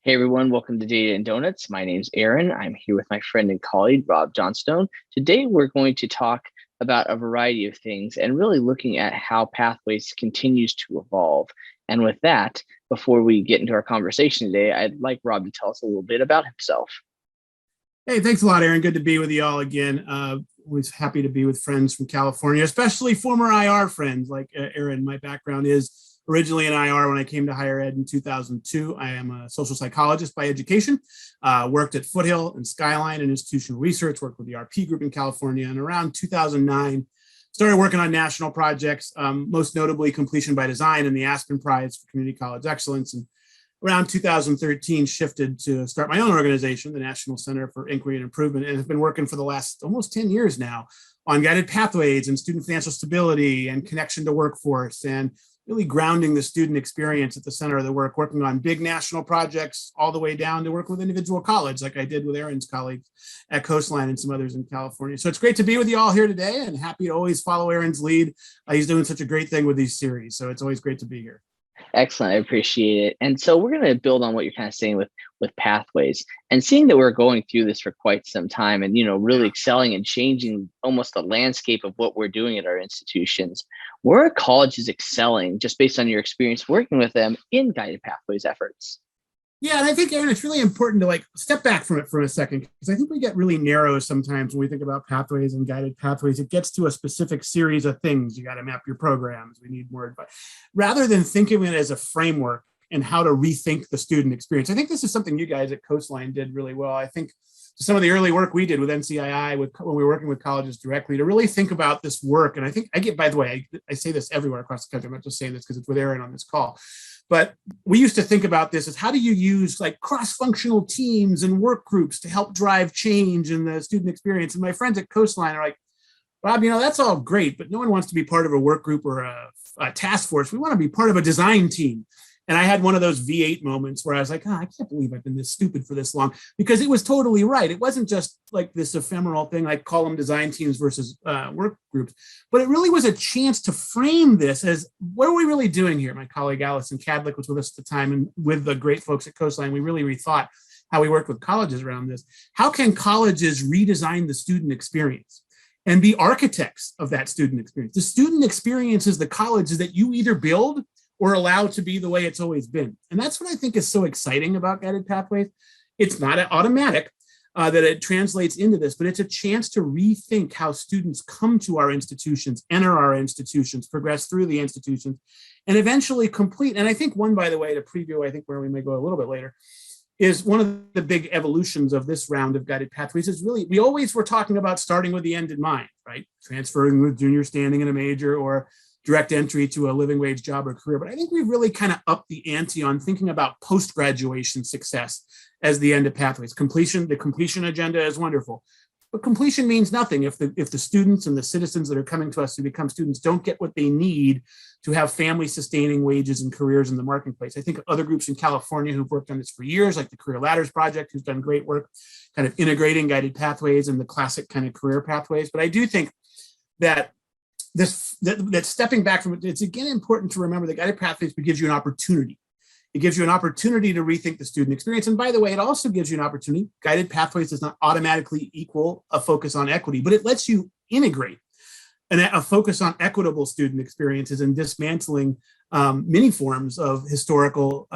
Hey everyone, welcome to Data and Donuts. My name's Aaron. I'm here with my friend and colleague, Rob Johnstone. Today we're going to talk about a variety of things and really looking at how Pathways continues to evolve. And with that, before we get into our conversation today, I'd like Rob to tell us a little bit about himself. Hey, thanks a lot, Aaron. Good to be with you all again. Always happy to be with friends from California, especially former IR friends like Aaron. My background is originally in IR when I came to higher ed in 2002. I am a social psychologist by education, worked at Foothill and Skyline in institutional research, worked with the RP group in California, and around 2009, started working on national projects, most notably Completion by Design and the Aspen Prize for Community College Excellence. And around 2013, shifted to start my own organization, the National Center for Inquiry and Improvement, and have been working for the last almost 10 years now on guided pathways and student financial stability and connection to workforce and really grounding the student experience at the center of the work, working on big national projects all the way down to work with individual college, like I did with Aaron's colleagues at Coastline and some others in California. So it's great to be with you all here today and happy to always follow Aaron's lead. He's doing such a great thing with these series. So it's always great to be here. Excellent. I appreciate it. And so we're going to build on what you're kind of saying with pathways and seeing that we're going through this for quite some time and, really excelling and changing almost the landscape of what we're doing at our institutions. Where are colleges excelling just based on your experience working with them in guided pathways efforts? Yeah, and I think, Aaron, it's really important to step back from it for a second, because I think we get really narrow sometimes when we think about pathways and guided pathways. It gets to a specific series of things. You got to map your programs. We need more advice. Rather than thinking of it as a framework and how to rethink the student experience. I think this is something you guys at Coastline did really well. I think some of the early work we did with NCII, when we were working with colleges directly, to really think about this work. And I think by the way, I say this everywhere across the country. I'm not just saying this because it's with Aaron on this call. But we used to think about this as how do you use cross-functional teams and work groups to help drive change in the student experience? And my friends at Coastline are like, Rob, that's all great, but no one wants to be part of a work group or a task force. We want to be part of a design team. And I had one of those V8 moments where I was like, I can't believe I've been this stupid for this long, because it was totally right. It wasn't just like this ephemeral thing, like call them design teams versus work groups, but it really was a chance to frame this as, what are we really doing here? My colleague Allison Cadlick was with us at the time, and with the great folks at Coastline, we really rethought how we worked with colleges around this. How can colleges redesign the student experience and be architects of that student experience? The student experience is the colleges that you either build or allowed to be the way it's always been. And that's what I think is so exciting about guided pathways. It's not automatic that it translates into this, but it's a chance to rethink how students come to our institutions, enter our institutions, progress through the institutions, and eventually complete. And I think one, by the way, to preview, I think where we may go a little bit later, is one of the big evolutions of this round of guided pathways is really, we always were talking about starting with the end in mind, right? Transferring with junior standing in a major or direct entry to a living wage job or career. But I think we've really kind of upped the ante on thinking about post-graduation success as the end of pathways. The completion agenda is wonderful, but completion means nothing if the students and the citizens that are coming to us to become students don't get what they need to have family-sustaining wages and careers in the marketplace. I think other groups in California who've worked on this for years, like the Career Ladders Project, who's done great work kind of integrating guided pathways and the classic kind of career pathways. But I do think that that stepping back from it, it's again important to remember that guided pathways gives you an opportunity. It gives you an opportunity to rethink the student experience. And by the way, it also gives you an opportunity. Guided pathways does not automatically equal a focus on equity, but it lets you integrate a focus on equitable student experiences and dismantling many forms of historical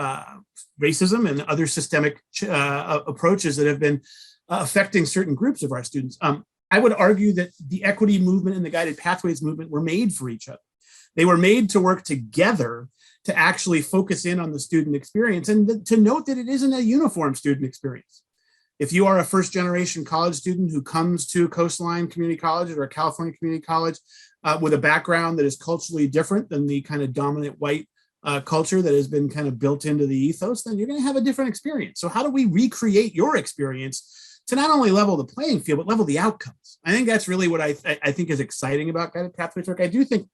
racism and other systemic approaches that have been affecting certain groups of our students. I would argue that the equity movement and the guided pathways movement were made for each other. They were made to work together to actually focus in on the student experience and to note that it isn't a uniform student experience. If you are a first generation college student who comes to Coastline Community College or a California Community College with a background that is culturally different than the kind of dominant white culture that has been kind of built into the ethos, then you're going to have a different experience. So how do we recreate your experience to not only level the playing field, but level the outcomes? I think that's really what I think is exciting about guided pathways work. I do think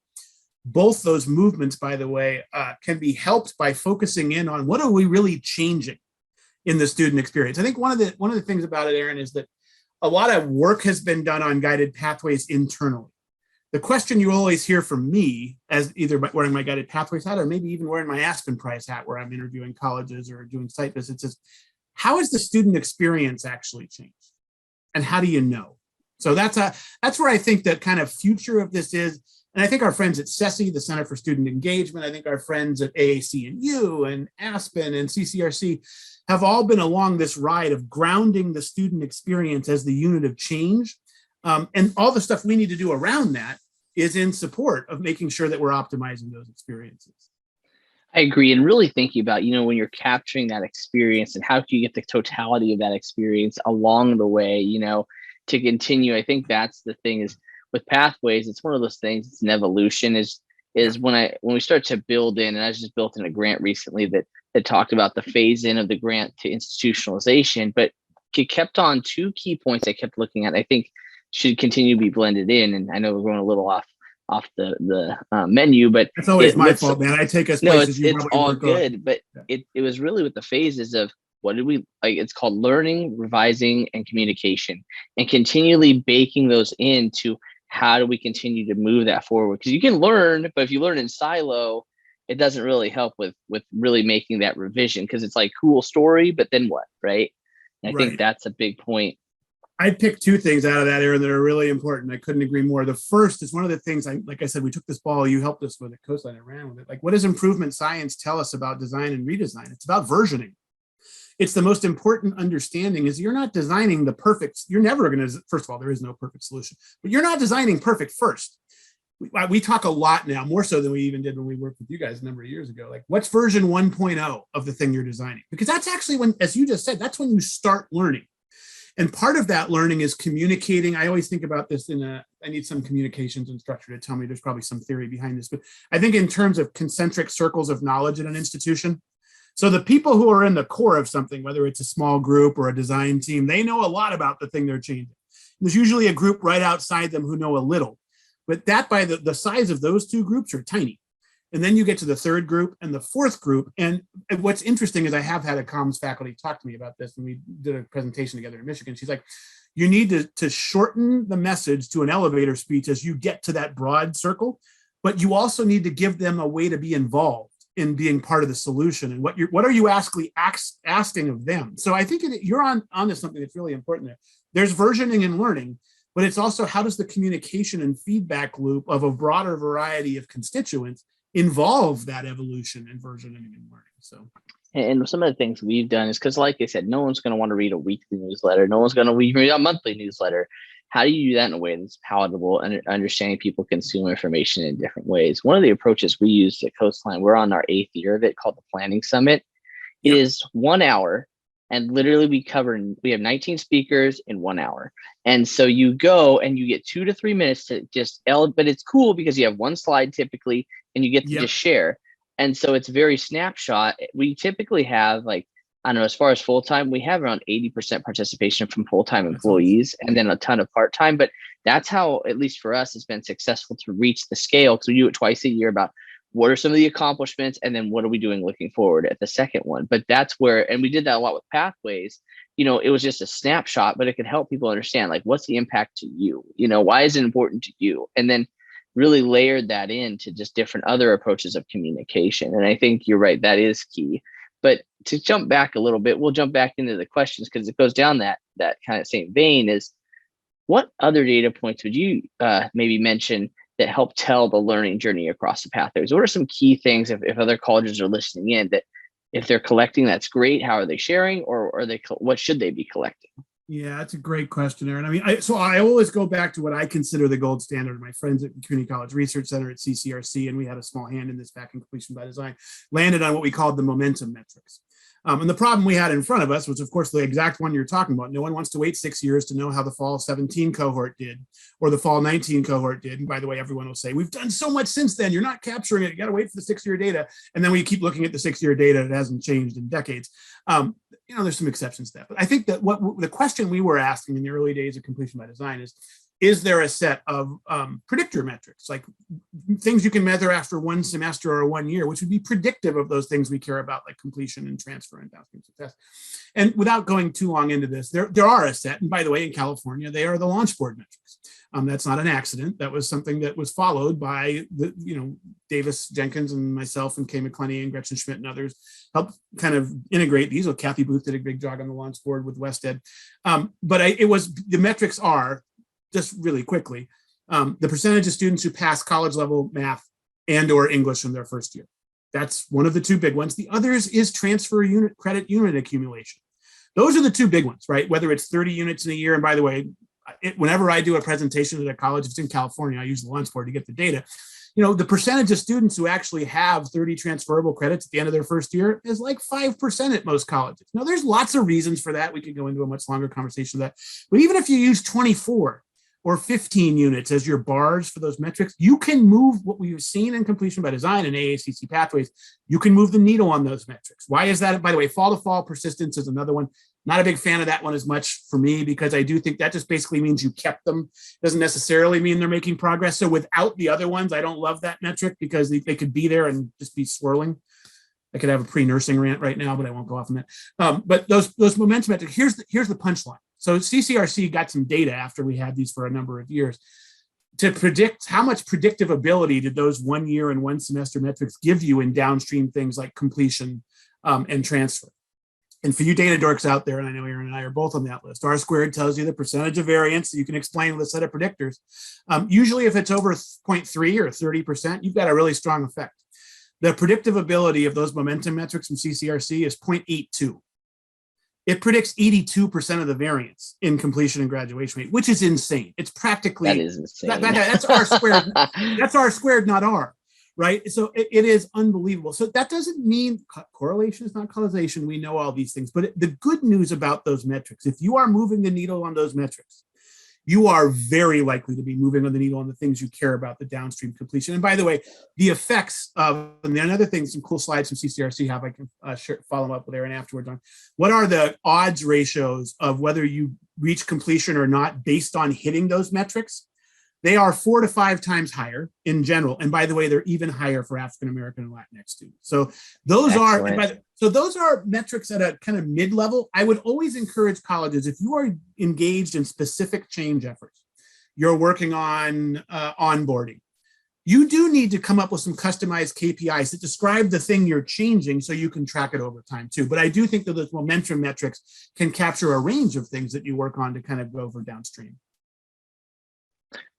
both those movements, by the way, can be helped by focusing in on what are we really changing in the student experience. I think one of the things about it, Aaron, is that a lot of work has been done on guided pathways internally. The question you always hear from me, as either wearing my Guided Pathways hat or maybe even wearing my Aspen Prize hat where I'm interviewing colleges or doing site visits, is how has the student experience actually changed? And how do you know? So that's where I think the kind of future of this is. And I think our friends at CESI, the Center for Student Engagement, I think our friends at AAC&U and Aspen and CCRC have all been along this ride of grounding the student experience as the unit of change. And all the stuff we need to do around that is in support of making sure that we're optimizing those experiences. I agree. And really thinking about, when you're capturing that experience and how can you get the totality of that experience along the way, to continue. I think that's the thing is with pathways, it's one of those things, it's an evolution is when we start to build in, and I just built in a grant recently that talked about the phase in of the grant to institutionalization, but it kept on two key points I kept looking at, I think should continue to be blended in. And I know we're going a little off the menu, but it's always my fault, man. I take us places it's all good, but it was really with the phases of what did we like? It's called learning, revising, and communication, and continually baking those into how do we continue to move that forward? Because you can learn, but if you learn in silo, it doesn't really help with really making that revision, because it's like cool story, but then what, right? And I think that's a big point. I picked two things out of that, Aaron, that are really important. I couldn't agree more. The first is one of the things, like I said, we took this ball, you helped us with it, Coastline, I ran with it. Like, what does improvement science tell us about design and redesign? It's about versioning. It's the most important understanding is you're not designing the perfect, you're never going to, first of all, there is no perfect solution, but you're not designing perfect first. We talk a lot now, more so than we even did when we worked with you guys a number of years ago. Like, what's version 1.0 of the thing you're designing? Because that's actually when, as you just said, that's when you start learning. And part of that learning is communicating. I always think about this I need some communications instructor to tell me there's probably some theory behind this, but I think in terms of concentric circles of knowledge in an institution. So the people who are in the core of something, whether it's a small group or a design team, they know a lot about the thing they're changing. There's usually a group right outside them who know a little, but that by the size of those two groups are tiny. And then you get to the third group and the fourth group. And what's interesting is I have had a comms faculty talk to me about this, and we did a presentation together in Michigan. She's like, you need to shorten the message to an elevator speech as you get to that broad circle, but you also need to give them a way to be involved in being part of the solution. And what are you actually asking of them? So I think you're onto something that's really important there. There's versioning and learning, but it's also how does the communication and feedback loop of a broader variety of constituents involve that evolution and versioning and learning. So, and some of the things we've done is because, like I said, no one's going to want to read a weekly newsletter. No one's going to read a monthly newsletter. How do you do that in a way that's palatable and understanding people consume information in different ways? One of the approaches we use at Coastline, we're on our 8th year of it, called the Planning Summit. It is 1 hour, and literally we have 19 speakers in 1 hour. And so you go and you get 2 to 3 minutes to but it's cool because you have one slide typically, and you get to just share. And so it's very snapshot. We typically have I don't know, as far as full-time, we have around 80% participation from full-time employees and then a ton of part-time. But that's how, at least for us, it's been successful to reach the scale, because we do it twice a year about what are some of the accomplishments and then what are we doing looking forward at the second one. But that's where, and we did that a lot with Pathways, it was just a snapshot, but it could help people understand, what's the impact to you? Why is it important to you? And then really layered that into just different other approaches of communication. And I think you're right, that is key. But to jump back a little bit, we'll jump back into the questions because it goes down that kind of same vein. Is what other data points would you maybe mention that help tell the learning journey across the pathways? What are some key things if other colleges are listening in that if they're collecting, that's great. How are they sharing, or are they? What should they be collecting? Yeah, that's a great question, Aaron. I mean, I always go back to what I consider the gold standard. My friends at Community College Research Center at CCRC, and we had a small hand in this back in Completion by Design, landed on what we called the momentum metrics. And the problem we had in front of us was, of course, the exact one you're talking about. No one wants to wait 6 years to know how the fall 17 cohort did or the fall 19 cohort did. And by the way, everyone will say, we've done so much since then. You're not capturing it. You got to wait for the 6-year data. And then we keep looking at the 6-year data. It hasn't changed in decades. There's some exceptions to that. But I think that what the question we were asking in the early days of Completion by Design is, is there a set of predictor metrics, like things you can measure after one semester or 1 year, which would be predictive of those things we care about, like completion and transfer and downstream success? And without going too long into this, there are a set. And by the way, in California, they are the launch board metrics. That's not an accident. That was something that was followed by Davis Jenkins and myself and Kay McClenny and Gretchen Schmidt and others helped kind of integrate these. Well, Kathy Booth did a big job on the launch board with Wested. The metrics are, just really quickly, the percentage of students who pass college level math and or English in their first year. That's one of the two big ones. The others is transfer credit unit accumulation. Those are the two big ones, right? Whether it's 30 units in a year, and by the way, whenever I do a presentation at a college, if it's in California, I use the launch board to get the data. The percentage of students who actually have 30 transferable credits at the end of their first year is like 5% at most colleges. Now, there's lots of reasons for that. We could go into a much longer conversation of that. But even if you use 24 or 15 units as your bars for those metrics, you can move what we've seen in completion by design and AACC pathways. You can move the needle on those metrics. Why is that? By the way, fall to fall persistence is another one. Not a big fan of that one as much for me, because I do think that just basically means you kept them. Doesn't necessarily mean they're making progress. So without the other ones, I don't love that metric because they could be there and just be swirling. I could have a pre-nursing rant right now, but I won't go off on that. But those momentum metrics, here's the punchline. So CCRC got some data after we had these for a number of years to predict how much predictive ability did those 1 year and 1 semester metrics give you in downstream things like completion and transfer. And for you data dorks out there, and I know Aaron and I are both on that list, R squared tells you the percentage of variance that you can explain with a set of predictors. Usually if it's over 0.3 or 30%, you've got a really strong effect. The predictive ability of those momentum metrics from CCRC is 0.82. It predicts 82% of the variance in completion and graduation rate, which is insane. It's practically that is insane. That's R squared. That's R squared, not R, right? So it is unbelievable. So that doesn't mean correlation is not causation. We know all these things, but the good news about those metrics, if you are moving the needle on those metrics, you are very likely to be moving on the needle on the things you care about, the downstream completion. And by the way, the effects of, and the another thing, some cool slides from CCRC have, I can follow up with Aaron afterwards on, what are the odds ratios of whether you reach completion or not based on hitting those metrics? They are 4 to 5 times higher in general. And by the way, they're even higher for African-American and Latinx students. So those those are metrics at a kind of mid-level. I would always encourage colleges, if you are engaged in specific change efforts, you're working on onboarding, you do need to come up with some customized KPIs that describe the thing you're changing so you can track it over time too. But I do think that those momentum metrics can capture a range of things that you work on to kind of go over downstream.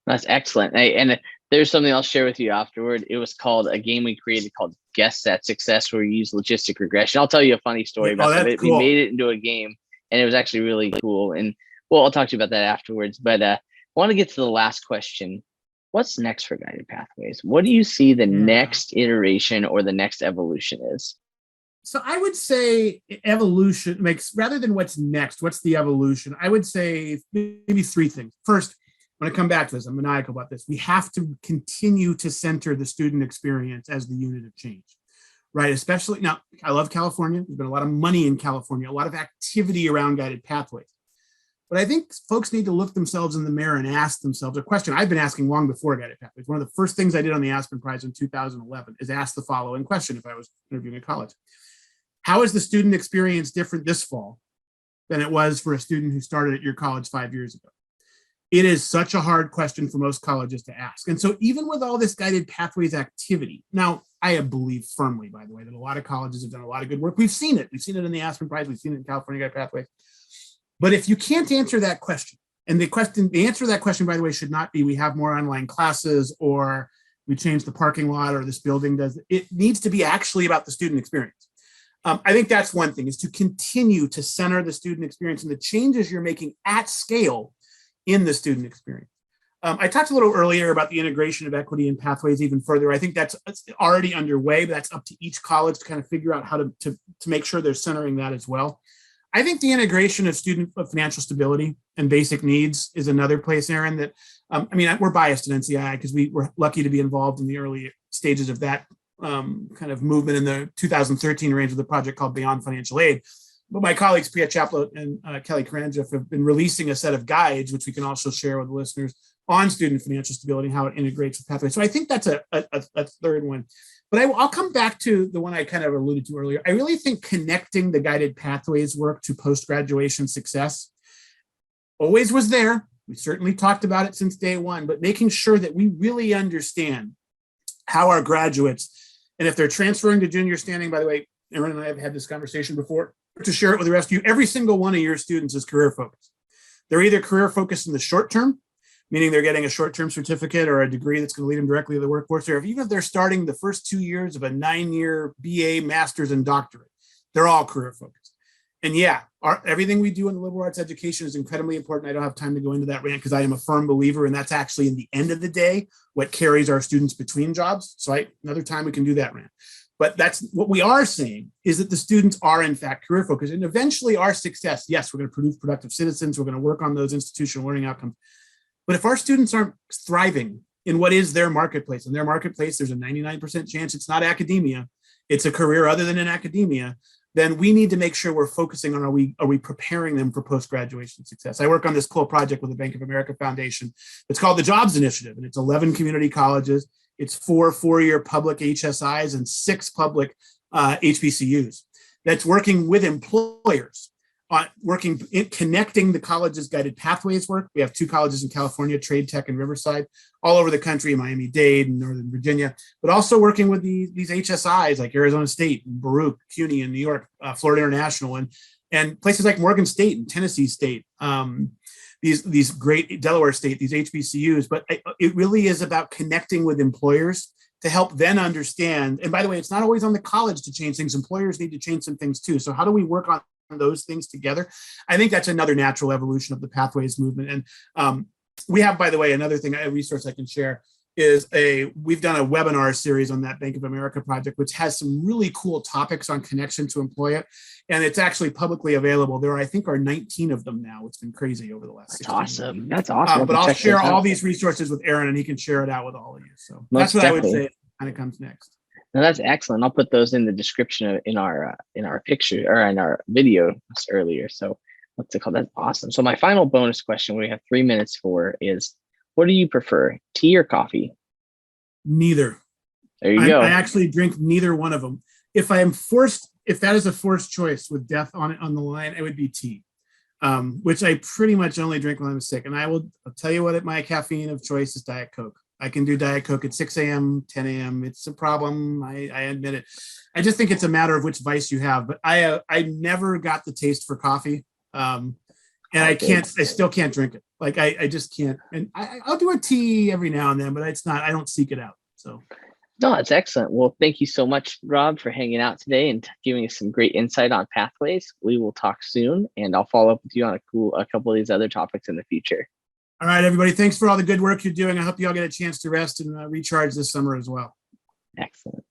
That's excellent. And there's something I'll share with you afterward. It was called a game we created called Guess That Success, where we use logistic regression. I'll tell you a funny story about it. Cool. We made it into a game, and it was actually really cool. And well, I'll talk to you about that afterwards. But I want to get to the last question. What's next for Guided Pathways? What do you see the next iteration or the next evolution is? So I would say evolution makes, rather than what's next, what's the evolution? I would say maybe 3 things. First, I'm going to come back to this. I'm maniacal about this. We have to continue to center the student experience as the unit of change, right? Especially now, I love California. There's been a lot of money in California, a lot of activity around guided pathways. But I think folks need to look themselves in the mirror and ask themselves a question I've been asking long before guided pathways. One of the first things I did on the Aspen Prize in 2011 is ask the following question if I was interviewing a college. How is the student experience different this fall than it was for a student who started at your college 5 years ago? It is such a hard question for most colleges to ask. And so even with all this guided pathways activity, now I believe firmly, by the way, that a lot of colleges have done a lot of good work. We've seen it. We've seen it in the Aspen Prize. We've seen it in California Guided Pathways. But if you can't answer that question, and the answer to that question, by the way, should not be we have more online classes or we change the parking lot or this building does, it needs to be actually about the student experience. I think that's one thing, is to continue to center the student experience and the changes you're making at scale in the student experience. I talked a little earlier about the integration of equity and pathways even further. I think that's already underway, but that's up to each college to kind of figure out how to make sure they're centering that as well. I think the integration of student financial stability and basic needs is another place, Aaron, that, we're biased at NCI because we were lucky to be involved in the early stages of that kind of movement in the 2013 range with a project called Beyond Financial Aid. but my colleagues Priya Chaplot and Kelly Karanjif have been releasing a set of guides, which we can also share with the listeners, on student financial stability and how it integrates with pathways. So I think that's a third one. But I'll come back to the one I kind of alluded to earlier. I really think connecting the guided pathways work to post-graduation success always was there. We certainly talked about it since day one, but making sure that we really understand how our graduates, and if they're transferring to junior standing, by the way, Erin and I have had this conversation before, to share it with the rest of you, every single one of your students is career focused. They're either career focused in the short term, meaning they're getting a short-term certificate or a degree that's going to lead them directly to the workforce, or even if they're starting the first 2 years of a 9-year BA, master's, and doctorate, they're all career focused. And yeah, everything we do in the liberal arts education is incredibly important. I don't have time to go into that rant because I am a firm believer, and that's actually, in the end of the day, what carries our students between jobs. So another time we can do that rant. But that's what we are saying, is that the students are in fact career focused, and eventually our success, yes, we're going to produce productive citizens. We're going to work on those institutional learning outcomes. But if our students aren't thriving in what is their marketplace, and their marketplace, there's a 99% chance it's not academia, it's a career other than in academia, then we need to make sure we're focusing on, are we preparing them for post-graduation success? I work on this cool project with the Bank of America Foundation. It's called the Jobs Initiative, and it's 11 community colleges. It's 4 4-year public HSIs and 6 public HBCUs. That's working with employers, connecting the colleges' guided pathways work. We have 2 colleges in California, Trade Tech and Riverside, all over the country, Miami-Dade and Northern Virginia, but also working with these HSIs like Arizona State, and Baruch, CUNY in New York, Florida International, and places like Morgan State and Tennessee State, these great Delaware State, these HBCUs. But it really is about connecting with employers to help then understand. And by the way, it's not always on the college to change things. Employers need to change some things too. So how do we work on those things together? I think that's another natural evolution of the pathways movement. And we have, by the way, another thing, a resource I can share is we've done a webinar series on that Bank of America project, which has some really cool topics on connection to employer. And it's actually publicly available. There I think are 19 of them now. It's been crazy over the last 16 That's awesome. years. That's awesome. But I'll share all these resources with Aaron, and he can share it out with all of you. So that's what definitely. I would say kind of comes next. No, that's excellent. I'll put those in the description in our picture, or in our video earlier. So what's it called? That's awesome. So my final bonus question we have 3 minutes for is, what do you prefer, tea or coffee? Neither. There you go. I actually drink neither one of them. If that is a forced choice with death on the line, it would be tea, which I pretty much only drink when I'm sick. And I'll tell you what, my caffeine of choice is Diet Coke. I can do Diet Coke at 6 a.m., 10 a.m. It's a problem. I admit it. I just think it's a matter of which vice you have. But I never got the taste for coffee. And I still can't drink it. Like I just can't. And I'll do a tea every now and then, but I don't seek it out. So. No, that's excellent. Well, thank you so much, Rob, for hanging out today and giving us some great insight on pathways. We will talk soon, and I'll follow up with you on a couple of these other topics in the future. All right, everybody. Thanks for all the good work you're doing. I hope you all get a chance to rest and recharge this summer as well. Excellent.